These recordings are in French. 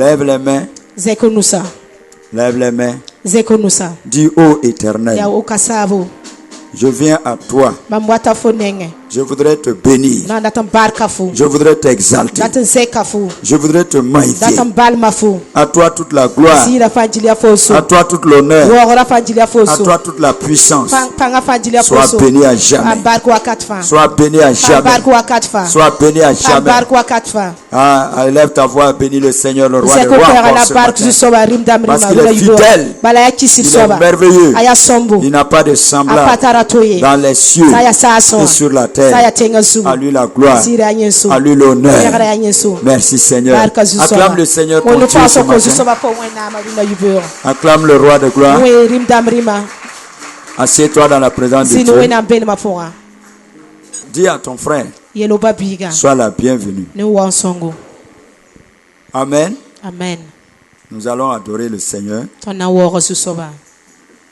Lève les mains. Zekonusa. Lève les mains. Zekonusa. Dis ô Éternel, Ya okasavo. je viens à toi. Bambwata fonenge. Je voudrais te bénir. Na datam barkafu. Je voudrais t'exalter. Datam zekafu. Je voudrais te magnifier. Datam balmafu. À toi toute la gloire. Sira fanjilia foso. À toi toute l'honneur. Wora fanjilia À foso. toi toute la puissance. Panga fanjilia Sois foso. béni à jamais. Ambarko wakatfa. Sois béni à jamais. Ambarko wakatfa. Sois béni à jamais. Ambarko wakatfa. Ah, élève ta voix, bénis le Seigneur, le roi des Zeko rois, pera encore la ce barque matin. soba rimda mrima. Parce qu'il est fidèle. Balaya kisil Il est soba. merveilleux. Aya sombo. Il n'a pas de semblable Apatara toye. dans les cieux Saya saso. et sur la Saya terre. tenga su. À lui la gloire, Sira nyensu. à lui l'honneur. Yagara nyensu. Merci Seigneur. Barka zu soba. Acclame le Seigneur ton Onu Dieu ce paso ko zu matin. soba po wena marina yubero. Acclame le roi de gloire. We rimda mrima. Assieds-toi dans la présence de Sinu Dieu. wena mbele mafora. Dis à ton frère, Yelo babiga. sois la bienvenue. Ni wansongo. Amen. Amen. Nous allons adorer le Seigneur. Tona woro zu soba.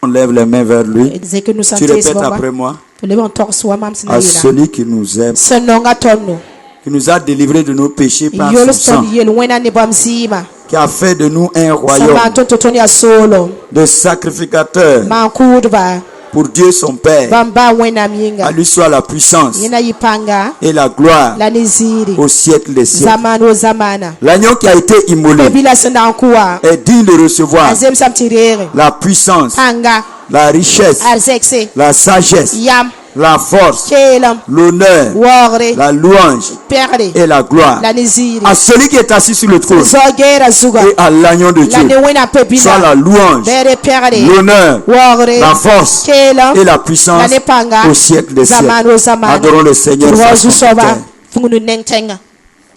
On lève les mains vers lui. Zeke nous Tu santes répètes soba. après moi. Le bon torse wa mam sina À yela. celui qui nous aime, Senonga tonno. qui nous a délivrés de nos péchés par Yolo son sang, son yelo wena ne bamzima. qui a fait de nous un Sama royaume tonto toni ya solo. de sacrificateurs Mankudba. pour Dieu son Père. Bamba wena À mienga. lui soit la puissance Yena yipanga. et la gloire La niziri. au siècle des siècles. Zamano zamana. L'agneau qui a été immolé Bila senda ankuwa. est digne de recevoir Azem samtirere. la puissance, Panga. la richesse, Arzekse. la sagesse, Yam. la force, Kelam. l'honneur, Wore. la louange Perde. et la gloire La niziri. à celui qui est assis sur le trône Zogera zuga. et à l'agneau de La ne Dieu. wena Soit pebila. la louange, Bere perde. l'honneur, Wore. la force Kelam. et la puissance La ne panga. au siècle des siècles. Zamano zamana. Adorons le Seigneur. Rozu face à son soba. autel. Fungunu nengtenga.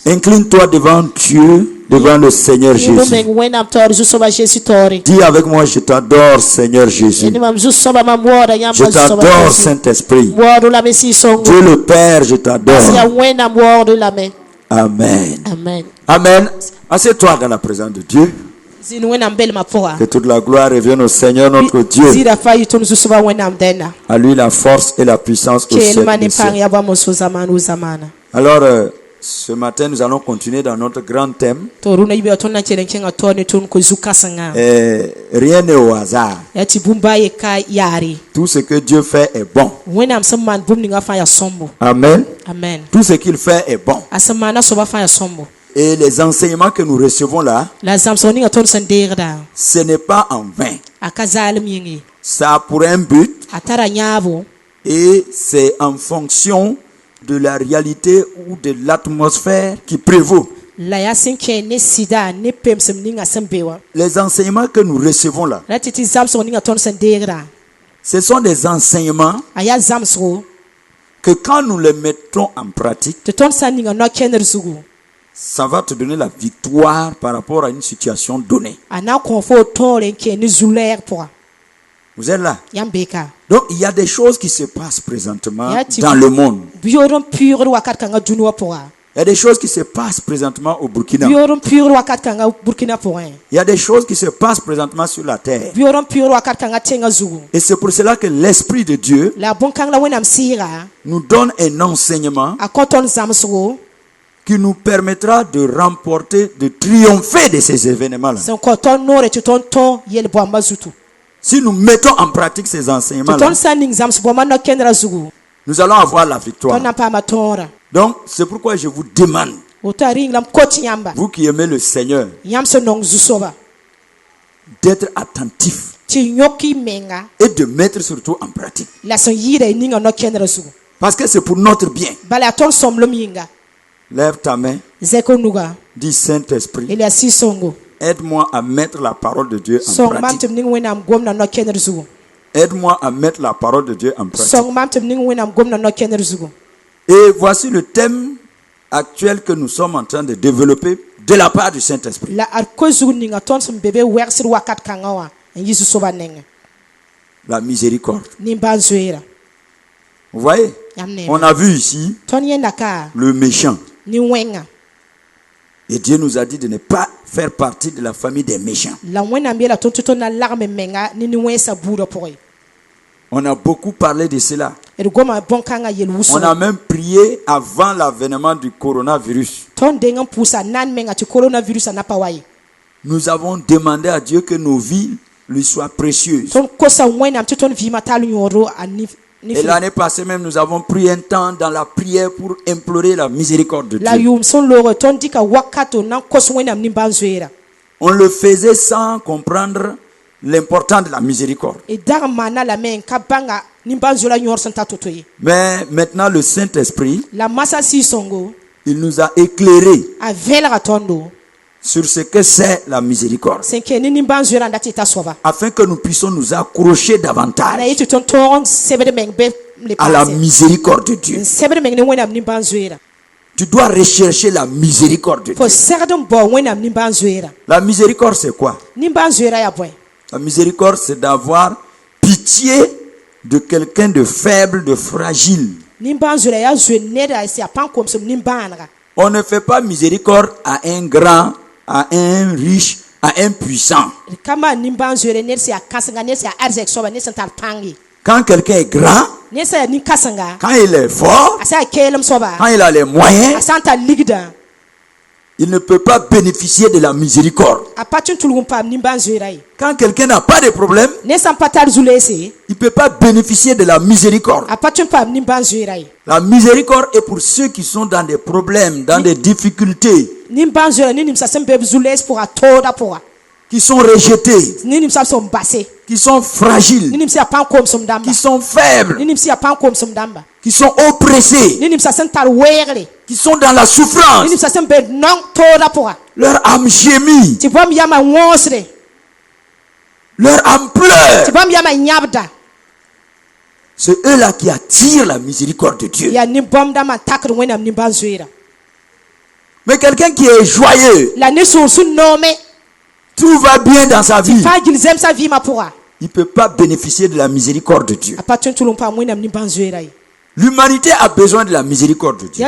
Incline-toi devant Dieu, devant le Seigneur Jésus. Jésus. Dis avec moi, je t'adore, Seigneur Jésus. Je t'adore, Saint-Esprit. Dieu le Père, je t'adore. Amen. Amen. Amen. Assieds-toi dans la présence de Dieu. Que toute la gloire revienne au Seigneur notre Dieu. À lui la force et la puissance au siècle des siècles. Alors, ce matin, nous allons continuer dans notre grand thème. Rien n'est au hasard. Tout ce que Dieu fait est bon. Amen. Amen. Tout ce qu'il fait est bon. Et les enseignements que nous recevons là, ce n'est pas en vain. Ça a pour un but et c'est en fonction de la réalité ou de l'atmosphère qui prévaut. Les enseignements que nous recevons là, ce sont des enseignements que quand nous les mettons en pratique, ça va te donner la victoire par rapport à une situation donnée. Vous êtes là? Donc il y a des choses qui se passent présentement dans le monde. Il y a des choses qui se passent présentement au Burkina. Il y a des choses qui se passent présentement sur la terre. Et c'est pour cela que l'Esprit de Dieu nous donne un enseignement qui nous permettra de remporter, de triompher de ces événements-là. Si nous mettons en pratique ces enseignements-là, nous allons avoir la victoire. Donc, c'est pourquoi je vous demande, vous qui aimez le Seigneur, d'être attentifs et de mettre surtout en pratique. Parce que c'est pour notre bien. Lève ta main. Dis Saint-Esprit. Aide-moi à mettre la parole de Dieu en pratique. Aide-moi à mettre la parole de Dieu en pratique. Et voici le thème actuel que nous sommes en train de développer de la part du Saint-Esprit. La miséricorde. Vous voyez? On a vu ici le méchant. Et Dieu nous a dit de ne pas faire partie de la famille des méchants. On a beaucoup parlé de cela. On a même prié avant l'avènement du coronavirus. nous avons demandé à Dieu que nos vies lui soient précieuses. Et l'année passée même, nous avons pris un temps dans la prière pour implorer la miséricorde de Dieu. On le faisait sans comprendre l'importance de la miséricorde. Mais maintenant, le Saint-Esprit, il nous a éclairés sur ce que c'est la miséricorde, afin que nous puissions nous accrocher davantage à la miséricorde de Dieu. Tu dois rechercher la miséricorde de Dieu. La miséricorde, c'est quoi? La miséricorde, c'est d'avoir pitié de quelqu'un de faible, de fragile. On ne fait pas miséricorde à un grand, à un riche, à un puissant. Quand quelqu'un est grand, quand il est fort, quand il a les moyens, il ne peut pas bénéficier de la miséricorde. Quand quelqu'un n'a pas de problème, il ne peut pas bénéficier de la miséricorde. La miséricorde est pour ceux qui sont dans des problèmes, dans des difficultés, qui sont rejetés, qui sont fragiles, qui sont faibles, qui sont oppressés, qui sont dans la souffrance. Leur âme gémit, leur âme pleure. C'est eux-là qui attirent la miséricorde de Dieu. Mais quelqu'un qui est joyeux, tout va bien dans sa vie, il ne peut pas bénéficier de la miséricorde de Dieu. L'humanité a besoin de la miséricorde de Dieu.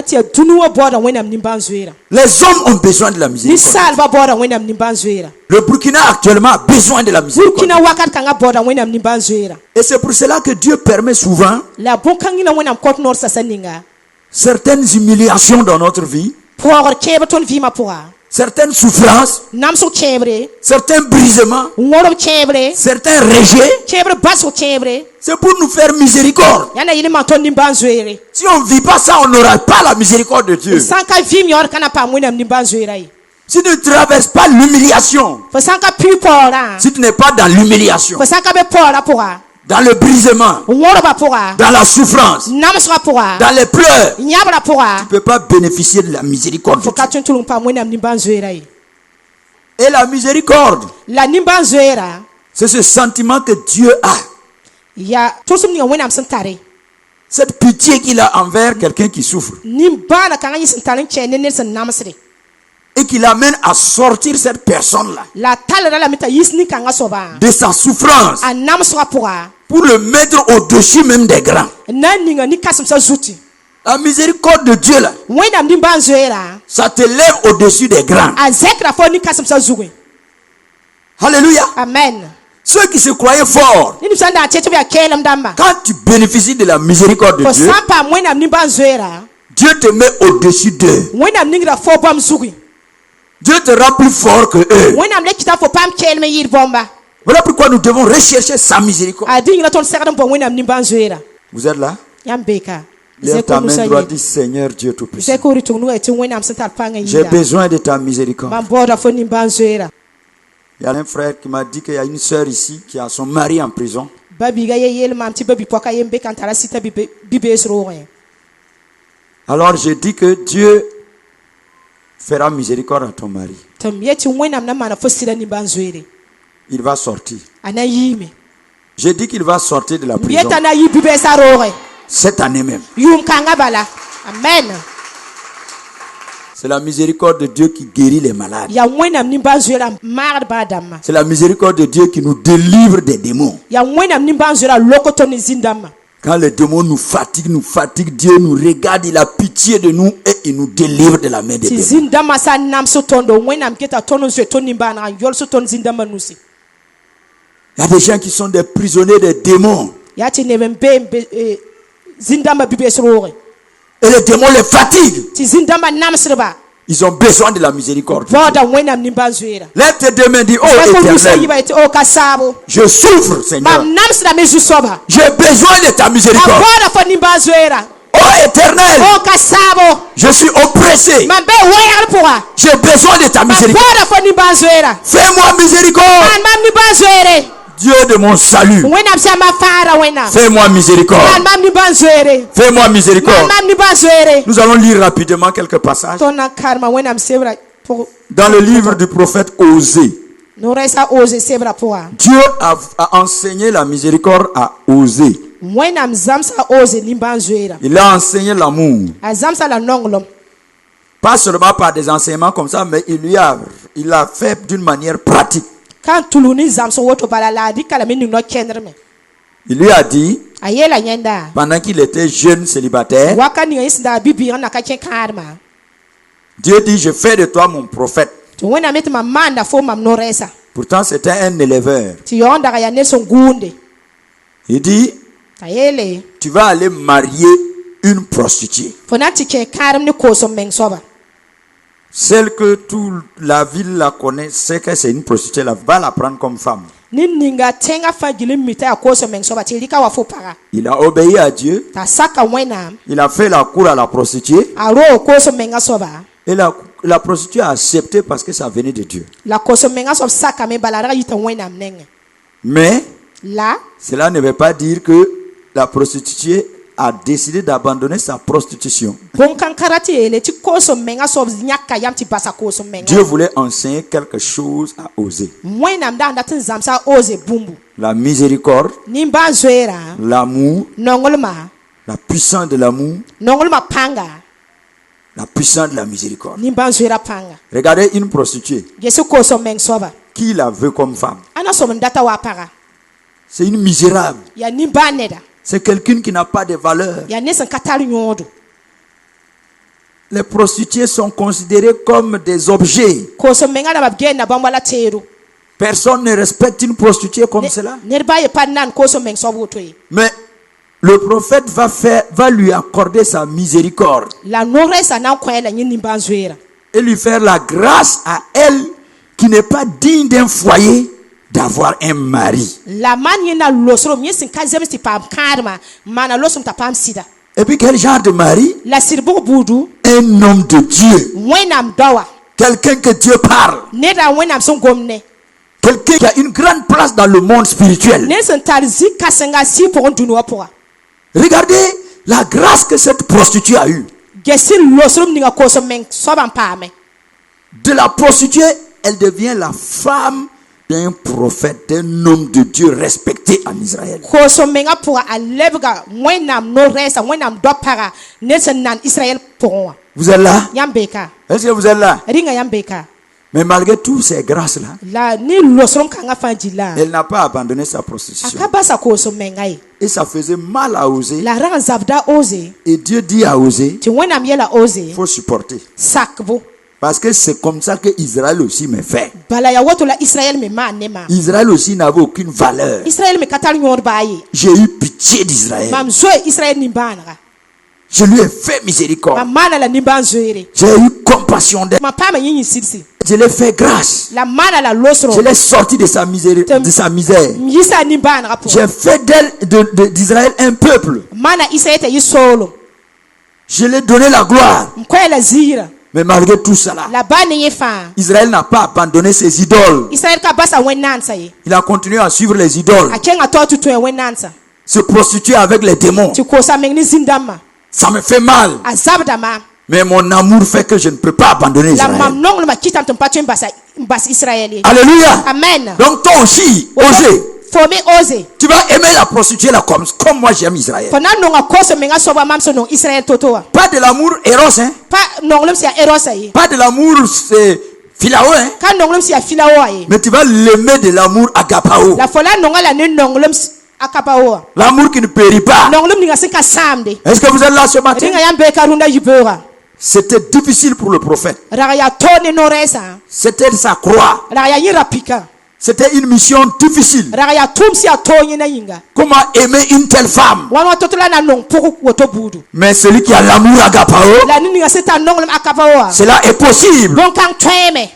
Les hommes ont besoin de la miséricorde. Le Burkina actuellement a besoin de la miséricorde. Et c'est pour cela que Dieu permet souvent certaines humiliations dans notre vie, certaines souffrances, certains brisements, certains rejets. C'est pour nous faire miséricorde. Si on ne vit pas ça, on n'aura pas la miséricorde de Dieu. Si tu ne traverses pas l'humiliation, si tu n'es pas dans l'humiliation, dans le brisement, dans la souffrance, dans les pleurs, tu ne peux pas bénéficier de la miséricorde de Dieu. Et la miséricorde, c'est ce sentiment que Dieu a. Cette pitié qu'il a envers quelqu'un qui souffre. Et qui l'amène à sortir cette personne-là de sa souffrance pour le mettre au-dessus même des grands. La miséricorde de Dieu là, ça te lève au-dessus des grands. Alléluia. Amen. Ceux qui se croyaient forts, quand tu bénéficies de la miséricorde de Dieu, Dieu te met au-dessus d'eux. Dieu te rend plus fort que eux. Voilà pourquoi nous devons rechercher sa miséricorde. Vous êtes là? Lève ta main droite, dis Seigneur Dieu Tout-Puissant, j'ai besoin de ta miséricorde. Il y a un frère qui m'a dit qu'il y a une sœur ici qui a son mari en prison. Alors j'ai dit que Dieu fera miséricorde à ton mari. Il va sortir. J'ai dit qu'il va sortir de la prison cette année même. Amen. C'est la miséricorde de Dieu qui guérit les malades. C'est la miséricorde de Dieu qui nous délivre des démons. Quand les démons nous fatiguent, Dieu nous regarde, il a pitié de nous et il nous délivre de la main des démons. Il y a des gens qui sont des prisonniers des démons. Et les démons les fatiguent. Ils ont besoin de la miséricorde. Lève tes deux mains et dis, oh Éternel, je souffre, Seigneur. J'ai besoin de ta miséricorde. Oh Éternel, je suis oppressé. J'ai besoin de ta miséricorde. Fais-moi miséricorde. Dieu de mon salut, fais-moi miséricorde. Fais-moi miséricorde. Nous allons lire rapidement quelques passages dans le livre du prophète Osée. Dieu a enseigné la miséricorde à Osée. Il a enseigné l'amour. Pas seulement par des enseignements comme ça, mais il l'a fait d'une manière pratique. Il lui a dit, pendant qu'il était jeune célibataire, Dieu dit, je fais de toi mon prophète. Pourtant c'était un éleveur. Il dit, tu vas aller marier une prostituée. Celle que toute la ville la connaît, sait que c'est une prostituée, là, va la prendre comme femme. Il a obéi à Dieu. Il a fait la cour à la prostituée. Et la prostituée a accepté parce que ça venait de Dieu. Mais cela ne veut pas dire que la prostituée a décidé d'abandonner sa prostitution. Dieu voulait enseigner quelque chose à Osée. La miséricorde, l'amour, la puissance de l'amour, la puissance de la miséricorde. Regardez une prostituée. Qui la veut comme femme? C'est une misérable. C'est quelqu'un qui n'a pas de valeur. Les prostituées sont considérées comme des objets. Personne ne respecte une prostituée comme cela. Mais le prophète va lui accorder sa miséricorde et lui faire la grâce à elle qui n'est pas digne d'un foyer d'avoir un mari. Et puis quel genre de mari? Un homme de Dieu. Quelqu'un que Dieu parle. Quelqu'un qui a une grande place dans le monde spirituel. Regardez la grâce que cette prostituée a eue. De la prostituée, elle devient la femme d'un prophète, d'un homme de Dieu respecté en Israël. Vous êtes là? Est-ce que vous êtes là? Mais malgré toutes ces grâces-là, elle n'a pas abandonné sa prostitution. Et ça faisait mal à Osée. Et Dieu dit à Osée, il faut supporter. Parce que c'est comme ça que Israël aussi me fait. Israël aussi n'avait aucune valeur. J'ai eu pitié d'Israël. Je lui ai fait miséricorde. J'ai eu compassion d'elle. Je l'ai fait grâce. Je l'ai sorti de sa misère. J'ai fait d'Israël un peuple. Je lui ai donné la gloire. Mais malgré tout cela, Israël n'a pas abandonné ses idoles. Il a continué à suivre les idoles. Se prostituer avec les démons. Ça me fait mal. Mais mon amour fait que je ne peux pas abandonner Israël. Alléluia. Amen. Donc toi aussi, Osée, tu vas aimer la prostituée là comme moi j'aime Israël. Pas de l'amour éros, hein? Pas de l'amour philao, hein? Mais tu vas l'aimer de l'amour agapao. L'amour qui ne périt pas. Est-ce que vous êtes là ce matin? C'était difficile pour le prophète. C'était sa croix. C'était une mission difficile. Comment aimer une telle femme? Mais celui qui a l'amour agapao, cela est possible.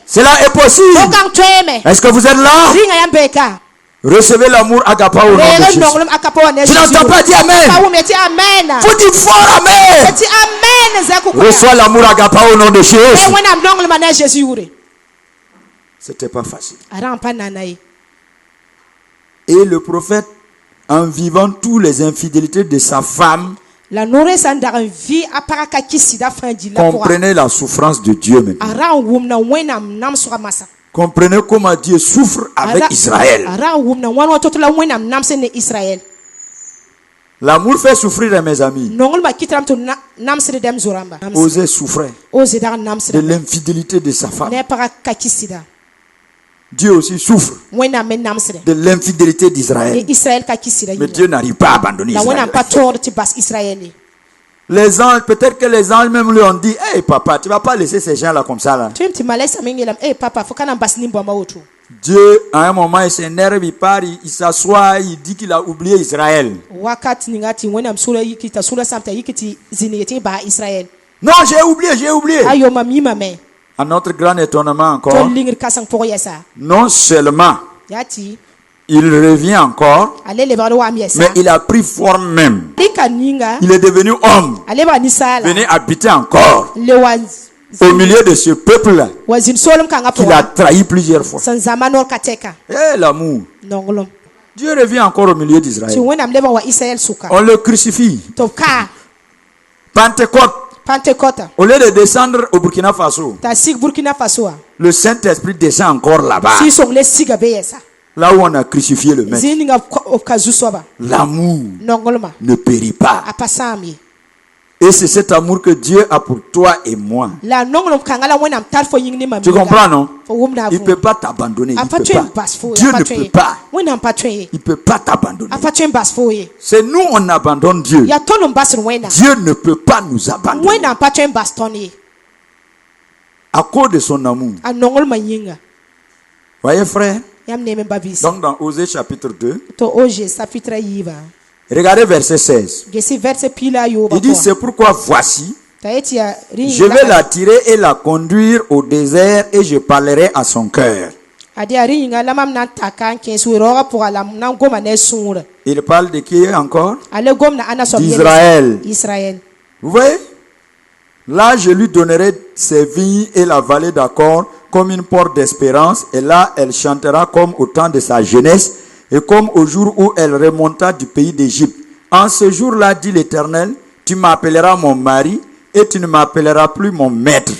Cela est possible. Est-ce que vous êtes là? Recevez l'amour agapao au nom de Jésus. Tu n'entends pas dire amen. Faut dire fort amen. Reçois l'amour agapao au nom de Jésus. C'était pas facile. Et le prophète, en vivant toutes les infidélités de sa femme, comprenait la souffrance de Dieu maintenant. Comprenez comment Dieu souffre avec Israël. L'amour fait souffrir, mes amis. Osez souffrir de l'infidélité de sa femme. Dieu aussi souffre de l'infidélité d'Israël. Mais Dieu n'arrive pas à abandonner Israël. Les anges, peut-être que les anges même lui ont dit, hey papa, tu ne vas pas laisser ces gens-là comme ça là. Dieu, à un moment, il s'énerve, il part, il s'assoit, il dit qu'il a oublié Israël. Non, j'ai oublié. À notre grand étonnement encore, non seulement il revient encore, mais il a pris forme même. Il est devenu homme. Venez habiter encore au milieu de ce peuple-là qu'il a trahi plusieurs fois. Eh, l'amour. Dieu revient encore au milieu d'Israël. On le crucifie. Pentecôte. Au lieu de descendre au Burkina Faso, le Saint-Esprit descend encore là-bas. Là où on a crucifié le maître. L'amour ne périt pas. Et c'est cet amour que Dieu a pour toi et moi. Tu comprends, non? Il ne peut pas t'abandonner. Dieu ne peut pas. Il ne peut pas t'abandonner. C'est nous, on abandonne Dieu. Dieu ne peut pas nous abandonner. À cause de son amour. Voyez, frère? Donc dans Osée chapitre 2, regardez verset 16. Il dit, c'est pourquoi voici, je vais l'attirer et la conduire au désert et je parlerai à son cœur. Il parle de qui encore? D'Israël. Vous voyez? Là, je lui donnerai ses vignes et la vallée d'Accord comme une porte d'espérance, et là, elle chantera comme au temps de sa jeunesse, et comme au jour où elle remonta du pays d'Égypte. En ce jour-là, dit l'Éternel, tu m'appelleras mon mari, et tu ne m'appelleras plus mon maître.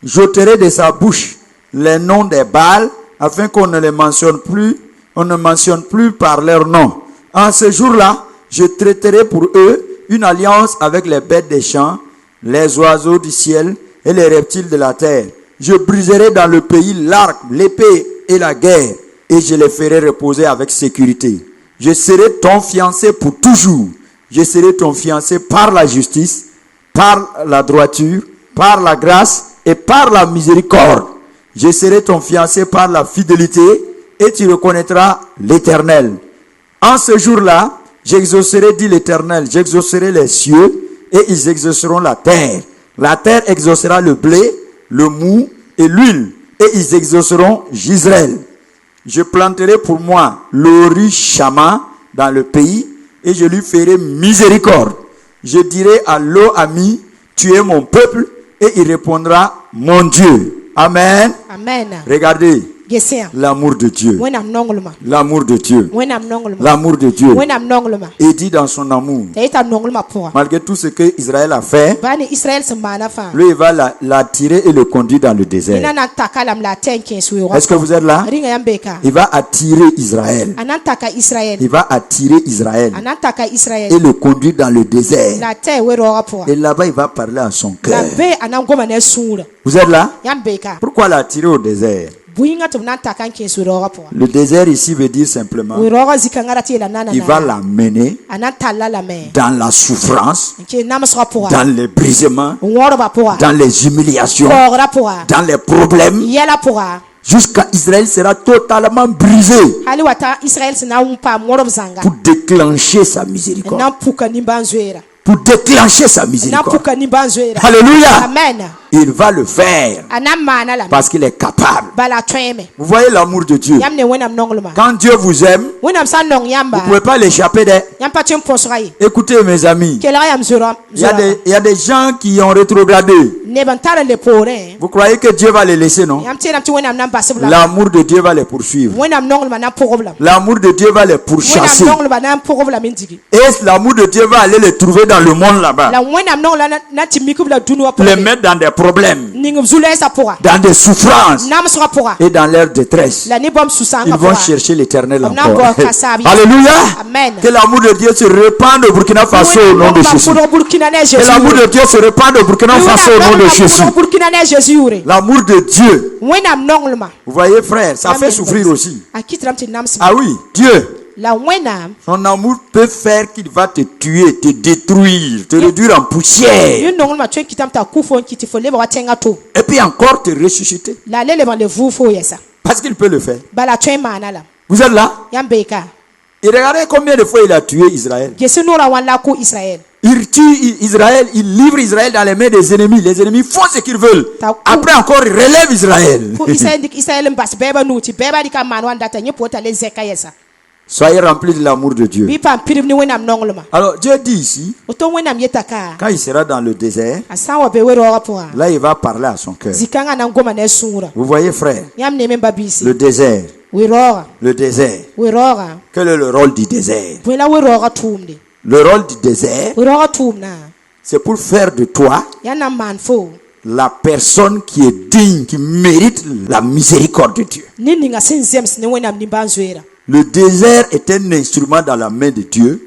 J'ôterai de sa bouche les noms des Baals, afin qu'on ne les mentionne plus, on ne mentionne plus par leur nom. En ce jour-là, je traiterai pour eux une alliance avec les bêtes des champs, les oiseaux du ciel et les reptiles de la terre. Je briserai dans le pays l'arc, l'épée et la guerre, et je les ferai reposer avec sécurité. Je serai ton fiancé pour toujours. Je serai ton fiancé par la justice, par la droiture, par la grâce et par la miséricorde. Je serai ton fiancé par la fidélité, et tu reconnaîtras l'Éternel. En ce jour-là, j'exaucerai, dit l'Éternel, j'exaucerai les cieux, et ils exauceront la terre. La terre exaucera le blé, le mou et l'huile, et ils exauceront Gisraël. Je planterai pour moi l'Ori-Shama dans le pays, et je lui ferai miséricorde. Je dirai à Lo-Ami, tu es mon peuple, et il répondra, mon Dieu. Amen. Amen. Regardez. L'amour de Dieu. L'amour de Dieu. L'amour de Dieu. Et dit dans son amour, malgré tout ce que Israël a fait, lui il va l'attirer et le conduire dans le désert. Est-ce que vous êtes là? Il va attirer Israël. Il va attirer Israël et le conduire dans le désert. Et là-bas il va parler à son cœur. Vous êtes là? Pourquoi l'attirer au désert? Le désert ici veut dire simplement il va l'amener dans la souffrance, dans les brisements, dans les humiliations, dans les problèmes. Jusqu'à Israël sera totalement brisé pour déclencher sa miséricorde. Pour déclencher sa miséricorde. Alléluia. Amen. Il va le faire parce qu'il est capable. Vous voyez l'amour de Dieu. Quand Dieu vous aime, vous ne pouvez pas l'échapper. Écoutez mes amis, il y a des gens qui ont rétrogradé. Vous croyez que Dieu va les laisser, non? L'amour de Dieu va les poursuivre. L'amour de Dieu va les pourchasser. Et l'amour de Dieu va aller les trouver dans le monde là-bas. Les mettre dans des problèmes, dans des souffrances et dans leur détresse. Ils vont chercher l'Éternel encore. Alléluia. Amen. Que l'amour de Dieu se répande au Burkina Faso au nom de Jésus. Que l'amour de Dieu se répande au Burkina Faso au nom de Jésus. L'amour de Dieu. Vous voyez frère, ça fait souffrir aussi. Ah oui, Dieu. Son amour peut faire qu'il va te tuer, te détruire, te réduire en poussière. Et puis encore te ressusciter. Parce qu'il peut le faire. Vous êtes là? Et regardez combien de fois il a tué Israël. Il tue Israël, il livre Israël dans les mains des ennemis. Les ennemis font ce qu'ils veulent. Après encore, il relève Israël. Soyez remplis de l'amour de Dieu. Alors Dieu dit ici, quand il sera dans le désert, là il va parler à son cœur. Vous voyez frère, le désert. Le désert. Quel est le rôle du désert? Le rôle du désert, c'est pour faire de toi la personne qui est digne, qui mérite la miséricorde de Dieu. Le désert est un instrument dans la main de Dieu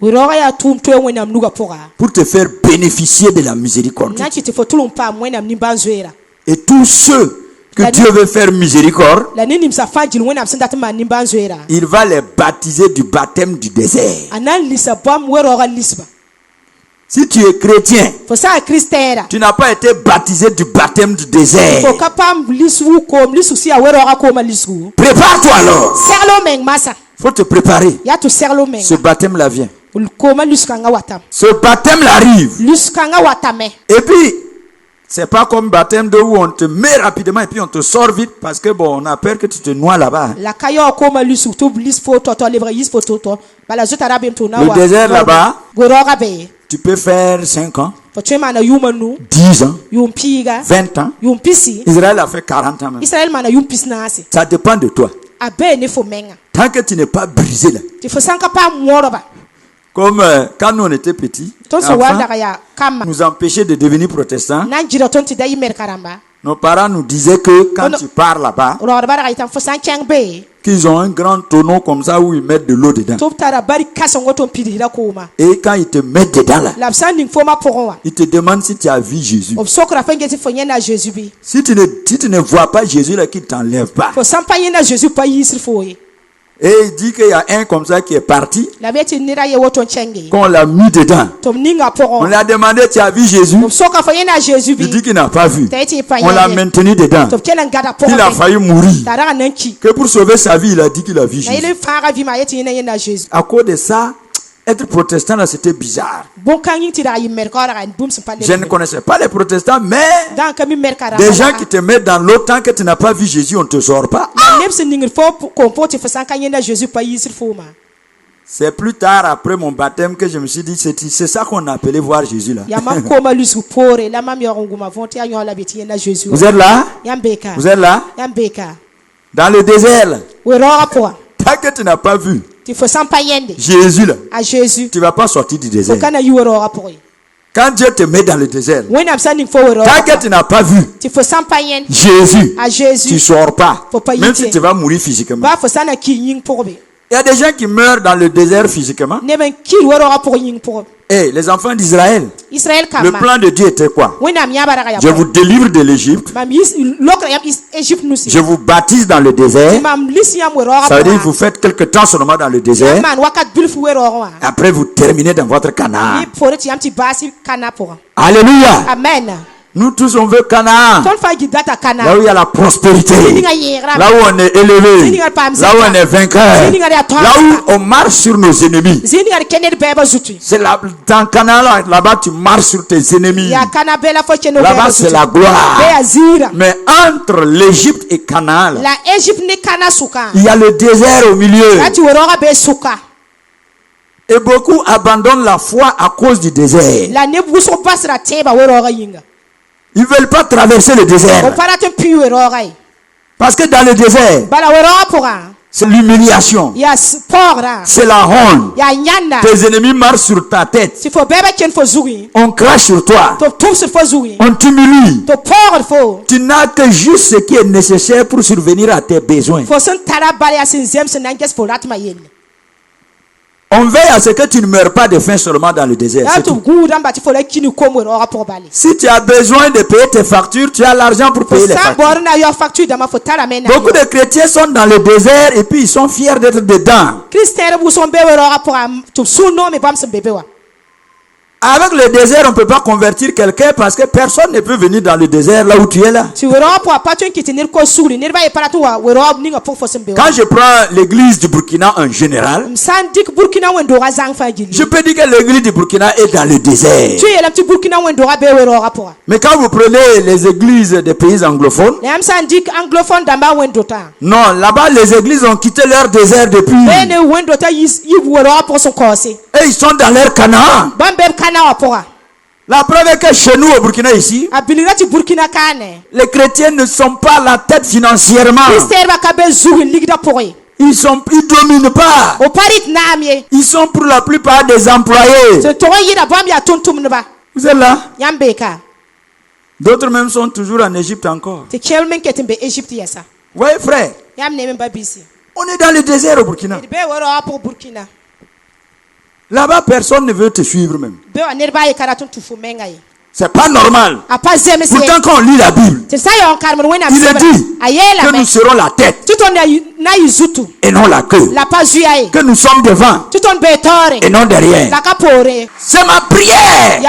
pour te faire bénéficier de la miséricorde de Dieu. Et tous ceux que Dieu veut faire miséricorde, il va les baptiser du baptême du désert. Si tu es chrétien, tu n'as pas été baptisé du baptême du désert. Prépare-toi alors. Faut te préparer. Ce baptême-là vient. Ce baptême-là arrive. Et puis, c'est pas comme baptême d'eau où on te met rapidement et puis on te sort vite parce que bon, on a peur que tu te noies là-bas. Le désert là-bas, tu peux faire 5 ans, 10 ans, 20 ans. Israël a fait 40 ans même. Ça dépend de toi. Tant que tu n'es pas brisé là. Comme quand nous on était petits, nous empêchaient de devenir protestants. Nos parents nous disaient que quand tu pars là-bas, qu'ils ont un grand tonneau comme ça où ils mettent de l'eau dedans. Et quand ils te mettent dedans là, ils te demandent si tu as vu Jésus. Si tu ne vois pas Jésus là, qu'il ne t'enlève pas. Et il dit qu'il y a un comme ça qui est parti, qu'on l'a mis dedans. On lui a demandé, tu as vu Jésus? Il dit qu'il n'a pas vu. On l'a maintenu dedans. Il a failli mourir. Que pour sauver sa vie, il a dit qu'il a vu Jésus. À cause de ça, être protestant là, c'était bizarre. Je ne connaissais pas les protestants, mais des gens qui te mettent dans l'eau, tant que tu n'as pas vu Jésus, on ne te sort pas. C'est plus tard, après mon baptême, que je me suis dit, c'est ça qu'on appelait voir Jésus là. Vous êtes là? Vous êtes là? Dans le désert là. Tant que tu n'as pas vu Jésus là, tu ne vas pas sortir du désert. Quand Dieu te met dans le désert, tant que tu n'as pas vu Jésus, tu ne sors pas. Même si tu vas mourir physiquement. Il y a des gens qui meurent dans le désert physiquement. Et les enfants d'Israël, le plan de Dieu était quoi? Je vous délivre de l'Égypte. Je vous baptise dans le désert. Ça veut dire que vous faites quelque temps seulement dans le désert. Après vous terminez dans votre Canaan. Alléluia. Amen. Nous tous on veut Canaan. Là où il y a la prospérité. Là où on est élevé. Là où on est vainqueur. Là où on marche sur nos ennemis. C'est dans Canaan, là-bas tu marches sur tes ennemis. Là-bas c'est la gloire. Mais entre l'Égypte et Canaan, il y a le désert au milieu. Et beaucoup abandonnent la foi à cause du désert. Ils ne veulent pas traverser le désert. Parce que dans le désert, c'est l'humiliation. C'est la honte. Tes ennemis marchent sur ta tête. On crache sur toi. On t'humilie. Tu n'as que juste ce qui est nécessaire pour survenir à tes besoins. On veille à ce que tu ne meurs pas de faim seulement dans le désert. Si tu as besoin de payer tes factures, tu as l'argent pour payer les factures. Beaucoup de chrétiens sont dans le désert et puis ils sont fiers d'être dedans. Avec le désert, on ne peut pas convertir quelqu'un parce que personne ne peut venir dans le désert là où tu es là. Quand je prends l'église du Burkina en général, je peux dire que l'église du Burkina est dans le désert. Mais quand vous prenez les églises des pays anglophones, non, là-bas les églises ont quitté leur désert depuis. Et ils sont dans leur Canaan. La preuve est que chez nous au Burkina ici, les chrétiens ne sont pas la tête financièrement. Ils dominent pas. Ils sont pour la plupart des employés. Vous êtes là? D'autres même sont toujours en Égypte encore. Oui, frère. On est dans le désert au Burkina. Là-bas, personne ne veut te suivre même. C'est pas normal. Pourtant, quand on lit la Bible, il est dit que nous serons la tête et non la queue. Que nous sommes devant et non derrière. C'est ma prière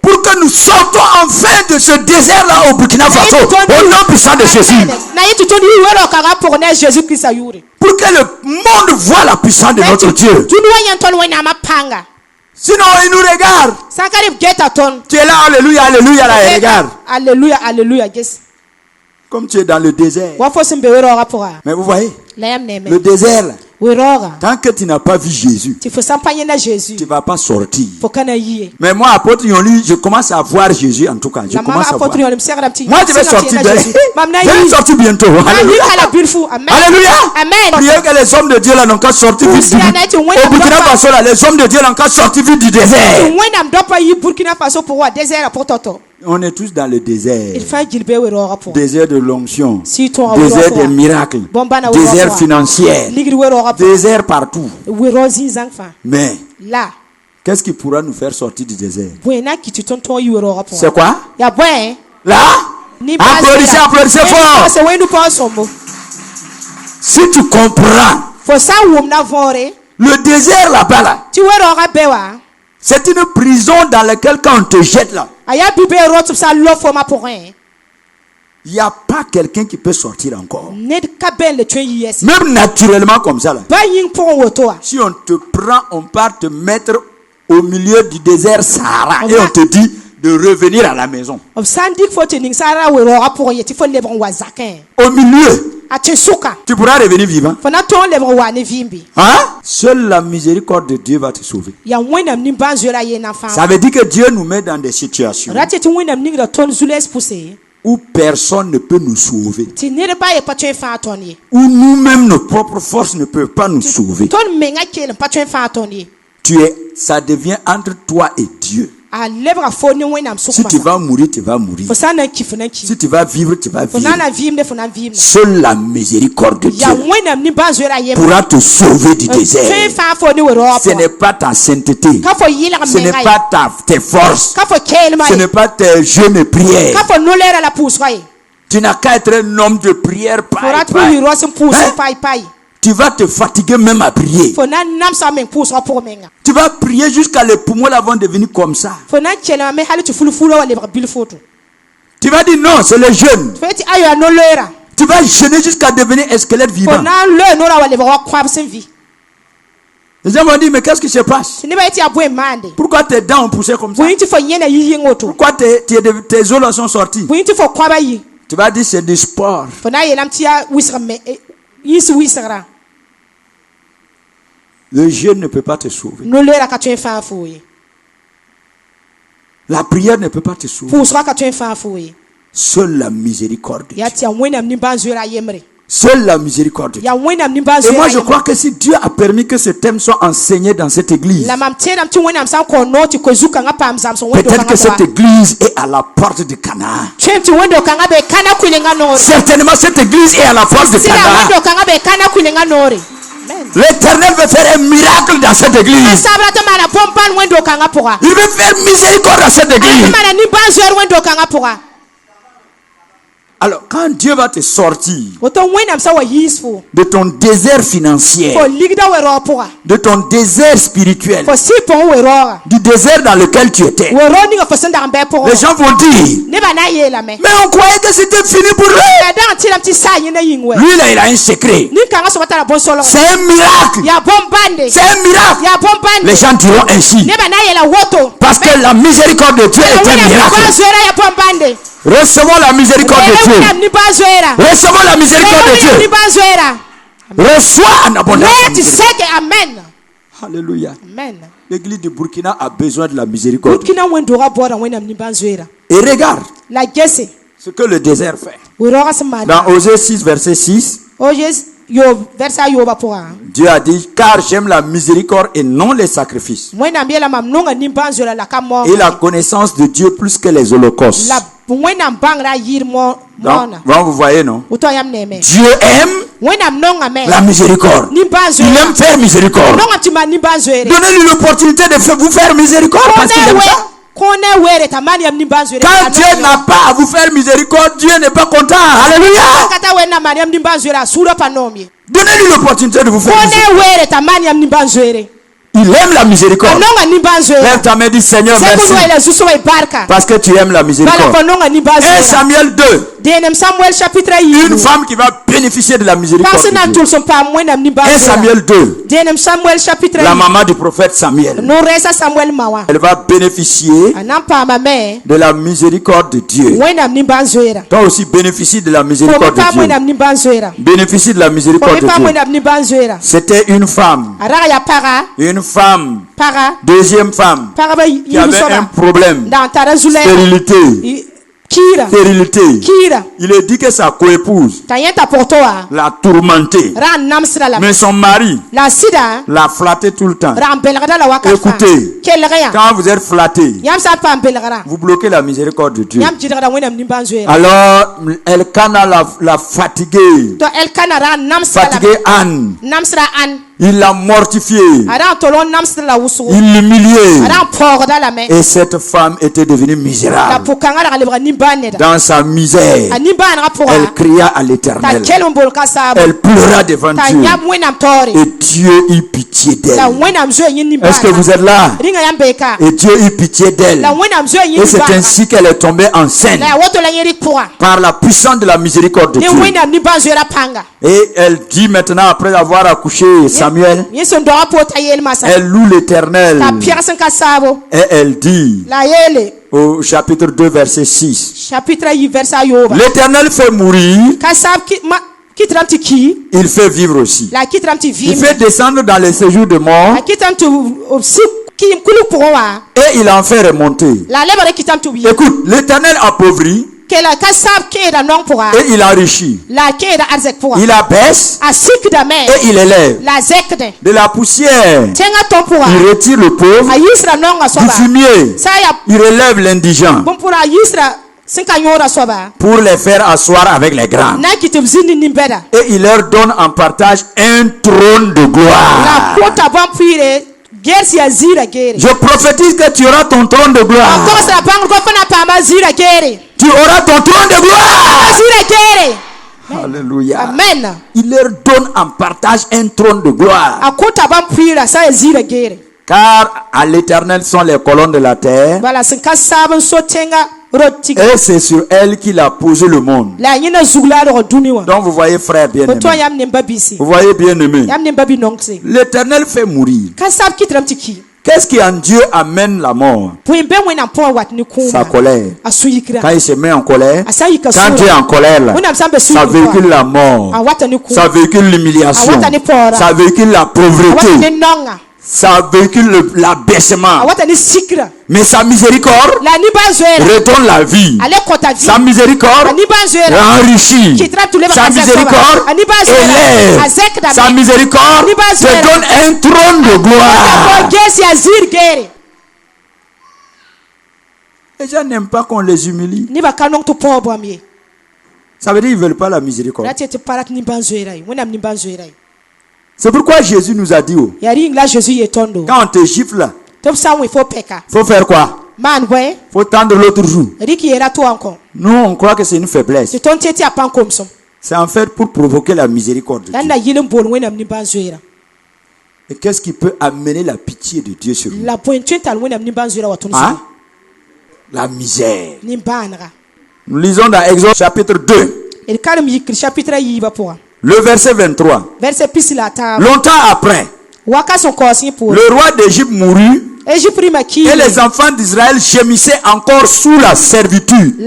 pour que nous sortons enfin de ce désert-là au Burkina Faso, au nom puissant de Jésus. Pour que le monde voit la puissance de notre Dieu. Sinon, il nous regarde. Tu es là, alléluia, alléluia, là, il regarde. Alléluia, alléluia. Comme tu es dans le désert. Mais vous voyez, le désert, tant que tu n'as pas vu Jésus, tu ne vas pas sortir. Mais moi, apôtre Yoli, je commence à voir Jésus en tout cas. Je commence à voir. Moi, je vais sortir. Je vais sortir bientôt. Alléluia. Alléluia. Amen. Priez que les hommes de Dieu là n'ont qu'à sortir vite. Au Burkina Faso là, les hommes de Dieu n'ont qu'à sortir vite du désert. On est tous dans le désert. Désert de l'onction. Désert des miracles. Désert financier. Désert partout. Mais qu'est-ce qui pourra nous faire sortir du désert? C'est quoi? Là? Applaudissez, applaudissez fort. Si tu comprends, le désert là-bas là, c'est une prison dans laquelle quand on te jette là, il n'y a pas quelqu'un qui peut sortir encore. Même naturellement comme ça là. Si on te prend, on part te mettre au milieu du désert Sahara et on te dit de revenir à la maison. Au milieu. Tu pourras revenir vivant. Hein? Seule la miséricorde de Dieu va te sauver. Ça veut dire que Dieu nous met dans des situations où personne ne peut nous sauver. Où nous-mêmes, nos propres forces ne peuvent pas nous sauver. Ça devient entre toi et Dieu. Si tu vas mourir, tu vas mourir. Si tu vas vivre, tu vas vivre. Seule la miséricorde de Dieu pourra te sauver du désert. Ce n'est pas ta sainteté. Ce n'est pas tes forces. Ce n'est pas tes jeûnes et prières. Tu n'as qu'à être un homme de prière. Tu vas te fatiguer même à prier. Tu vas prier jusqu'à les poumons là vont devenir comme ça. Tu vas dire non, c'est le jeûne. Tu vas jeûner jusqu'à devenir un squelette vivant. Les gens vont dire, mais qu'est-ce qui se passe? Pourquoi tes dents ont poussé comme ça? Pourquoi tes os sont sortis? Tu vas dire, c'est du sport. Le jeûne ne peut pas te sauver. La prière ne peut pas te sauver. Seule la miséricorde de Dieu. Seule la miséricorde de Dieu. Et moi je crois que si Dieu a permis que ce thème soit enseigné dans cette église, peut-être que cette église est à la porte de Canaan. Certainement cette église est à la porte de Canaan. L'Éternel veut faire un miracle dans cette église. Il veut faire miséricorde dans cette église. Alors, quand Dieu va te sortir de ton désert financier, de ton désert spirituel, du désert dans lequel tu étais, les gens vont dire, mais on croyait que c'était fini pour lui. Lui là, il a un secret. C'est un miracle. C'est un miracle. Les gens diront ainsi, parce que la miséricorde de Dieu est un miracle. Recevons la miséricorde de Dieu. Recevons la miséricorde de Dieu. Reçois en abondance. Alléluia. L'église de Burkina a besoin de la miséricorde. Et regarde ce que le désert fait. Dans Osée 6, verset 6, Dieu a dit, car j'aime la miséricorde et non les sacrifices, et la connaissance de Dieu plus que les holocaustes. Donc, vous voyez, non? Dieu aime la miséricorde. Il aime faire miséricorde. Donnez-lui l'opportunité de vous faire miséricorde parce qu'il aime ça. Quand Dieu n'a pas à vous faire miséricorde, Dieu n'est pas content. Alléluia. Donnez-lui l'opportunité de vous faire miséricorde. Il aime la miséricorde. Lève ta main et dis, Seigneur, merci. Parce que tu aimes la miséricorde. 1 Samuel 2. Une femme qui va bénéficier de la miséricorde de Dieu. 1 Samuel 2. La maman du prophète Samuel. Elle va bénéficier de la miséricorde de Dieu. Toi aussi bénéficie de la miséricorde de Dieu. Bénéficie de la miséricorde de Dieu. C'était une femme. Une femme, deuxième femme, qui avait un problème, stérilité. Il est dit que sa coépouse l'a tourmenté, mais son mari l'a flatté tout le temps. Écoutez, quand vous êtes flatté, vous bloquez la miséricorde de Dieu. Alors Elkana l'a fatigué, Anne. Il l'a mortifié, il l'humiliait, et cette femme était devenue misérable. Dans sa misère, elle cria à l'Éternel, elle pleura devant Dieu, et Dieu eut pitié d'elle. Est-ce que vous êtes là? Et Dieu eut pitié d'elle, et c'est ainsi qu'elle est tombée enceinte par la puissance de la miséricorde de Dieu. Et elle dit maintenant, après avoir accouché Samuel, elle loue l'Éternel, et elle dit au chapitre 2 verset 6, l'Éternel fait mourir, il fait vivre aussi. Il fait descendre dans les séjours de mort, et il en fait remonter. Écoute, l'Éternel appauvrit, et il enrichit. Il abaisse et il élève. De la poussière, il retire le pauvre. Du fumier, il relève l'indigent, pour les faire asseoir avec les grands. Et il leur donne en partage un trône de gloire. Je prophétise que tu auras ton trône de gloire. Tu auras ton trône de gloire. Alléluia. Amen. Il leur donne en partage un trône de gloire. Car à l'Éternel sont les colonnes de la terre. Et c'est sur elle qu'il a posé le monde. Donc vous voyez, frère bien-aimé. Vous voyez, bien-aimé. L'Éternel fait mourir. Qu'est-ce qui en Dieu amène la mort? Sa colère. Quand il se met en colère, quand Dieu est en colère, là, ça véhicule la mort, ça véhicule l'humiliation, ça véhicule la pauvreté, ça véhicule l'abaissement. Mais sa miséricorde redonne la vie. Sa miséricorde enrichit. Sa miséricorde élève. Sa miséricorde te donne un trône de gloire. Les gens n'aiment pas qu'on les humilie. Ça veut dire qu'ils ne veulent pas la miséricorde. C'est pourquoi Jésus nous a dit, quand on te gifle là, faut faire quoi? Faut tendre l'autre joue. Nous on croit que c'est une faiblesse. C'est en fait pour provoquer la miséricorde de Dieu. Et qu'est-ce qui peut amener la pitié de Dieu sur nous? Hein? La misère. Nous lisons dans Exode chapitre 2. Le verset 23. Longtemps après, le roi d'Égypte mourut et les enfants d'Israël gémissaient encore sous la servitude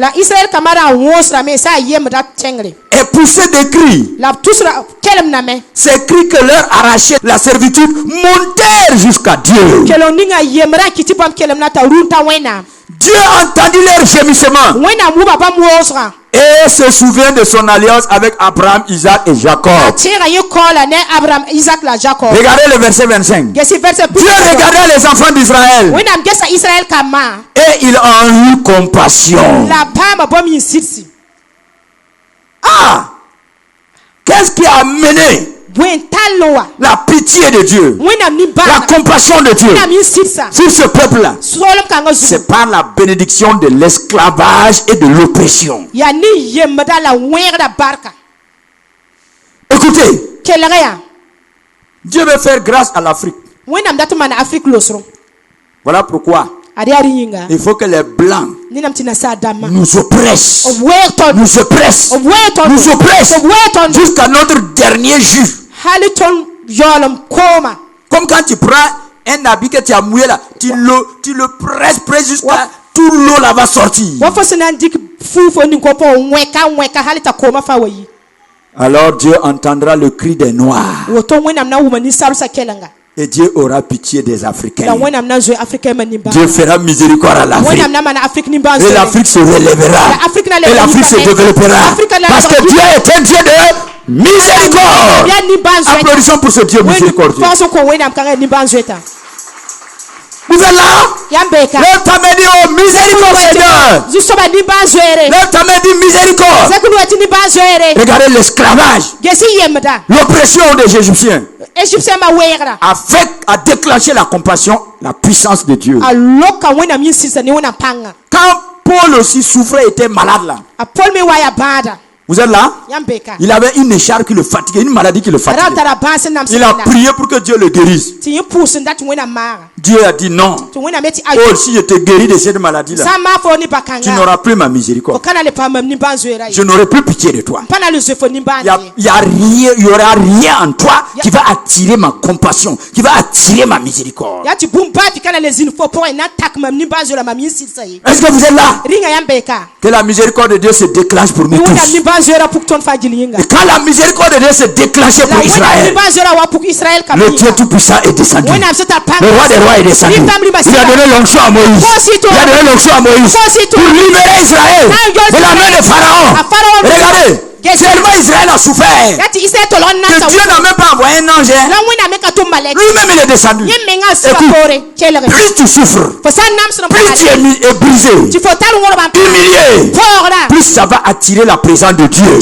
et poussaient des cris. Ces cris que leur arrachait la servitude montèrent jusqu'à Dieu. Dieu entendit leur gémissement et se souvient de son alliance avec Abraham, Isaac et Jacob. Regardez le verset 25. Dieu regardait les enfants d'Israël et il en eut compassion. Ah! Qu'est-ce qui a amené la pitié de Dieu, la compassion de Dieu sur ce peuple-là? C'est par la bénédiction de l'esclavage et de l'oppression. Écoutez, Dieu veut faire grâce à l'Afrique. Voilà pourquoi il faut que les Blancs nous oppressent, nous oppressent, nous oppressent jusqu'à notre dernier jus. Comme quand tu prends un habit que tu as mouillé là, tu le presses jusqu'à tout l'eau là va sortir. Alors Dieu entendra le cri des Noirs. Et Dieu aura pitié des Africains. Dieu fera miséricorde à l'Afrique. Et l'Afrique se relèvera. Et l'Afrique se développera. Parce que Dieu est un Dieu de miséricorde. Applaudissons pour ce Dieu miséricordieux. Vous êtes là? Lève ta main, dit oh miséricorde Seigneur. Lève ta main, dit miséricorde. Regardez l'esclavage, l'oppression des Égyptiens a déclenché la compassion, la puissance de Dieu. Quand Paul aussi souffrait, était malade là. Vous êtes là? Il avait une écharpe qui le fatiguait, une maladie qui le fatiguait. Il a prié pour que Dieu le guérisse. Dieu a dit non. Oh, si je te guéris de cette maladie là, tu n'auras plus ma miséricorde. Je n'aurai plus pitié de toi. Il n'y aura rien en toi qui va attirer ma compassion, qui va attirer ma miséricorde. Est-ce que vous êtes là? Que la miséricorde de Dieu se déclenche pour nous tous. Et quand la miséricorde de Dieu s'est déclenchée pour Israël, le Dieu Tout-Puissant est descendu. Le roi des rois est descendu. Il a donné l'onction à Moïse. Il a donné l'onction à Moïse pour libérer Israël de la main de Pharaon. Regardez. Tellement Israël a souffert que Dieu n'a même pas envoyé un ange. Lui-même il est descendu. Écoute, plus tu souffres, plus tu es brisé, humilié, plus ça va attirer la présence de Dieu.